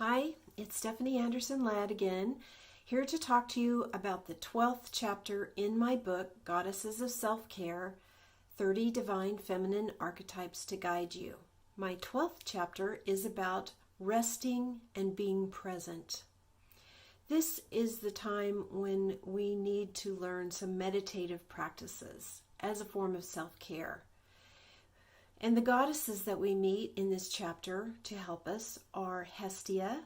Hi, it's Stephanie Anderson Ladd again, here to talk to you about the 12th chapter in my book, Goddesses of Self-Care, 30 Divine Feminine Archetypes to Guide You. My 12th chapter is about resting and being present. This is the time when we need to learn some meditative practices as a form of self-care. And the goddesses that we meet in this chapter to help us are Hestia,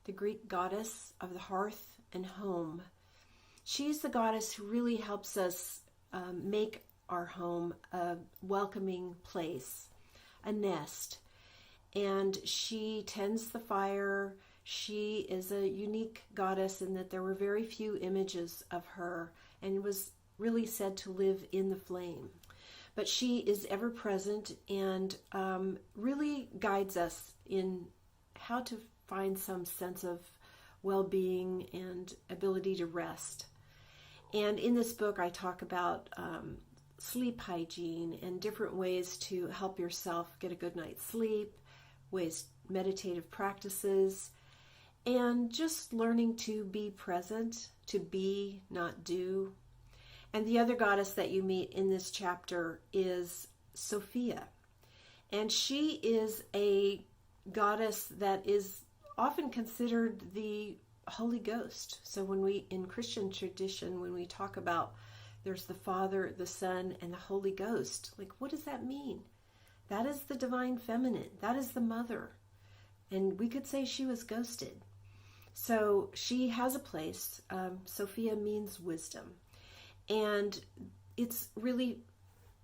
the Greek goddess of the hearth and home. She's the goddess who really helps us make our home a welcoming place, a nest. And she tends the fire. She is a unique goddess in that there were very few images of her and was really said to live in the flame. But she is ever present and really guides us in how to find some sense of well-being and ability to rest. And in this book, I talk about sleep hygiene and different ways to help yourself get a good night's sleep, meditative practices, and just learning to be present, to be, not do. And the other goddess that you meet in this chapter is Sophia. And she is a goddess that is often considered the Holy Ghost. So in Christian tradition, when we talk about there's the Father, the Son, and the Holy Ghost, like, what does that mean? That is the divine feminine. That is the mother. And we could say she was ghosted. So she has a place. Sophia means wisdom. And it's really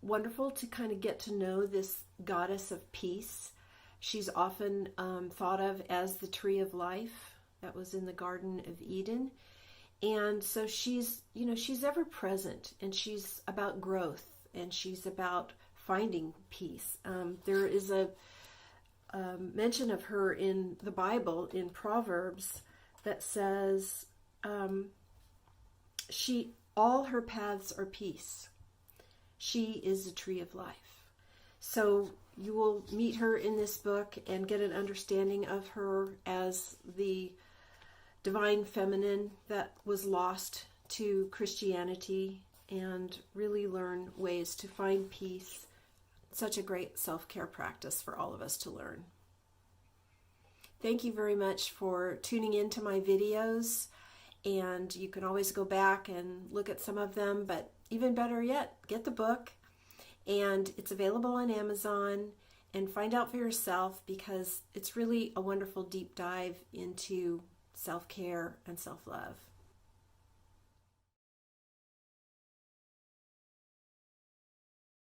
wonderful to kind of get to know this goddess of peace. She's often thought of as the tree of life that was in the Garden of Eden. And so she's ever present, and she's about growth, and she's about finding peace. There is a mention of her in the Bible, in Proverbs, that says all her paths are peace. She is a tree of life. So you will meet her in this book and get an understanding of her as the divine feminine that was lost to Christianity, and really learn ways to find peace. Such a great self-care practice for all of us to learn. Thank you very much for tuning into my videos. And you can always go back and look at some of them, but even better yet, get the book. And it's available on Amazon, and find out for yourself, because it's really a wonderful deep dive into self-care and self-love.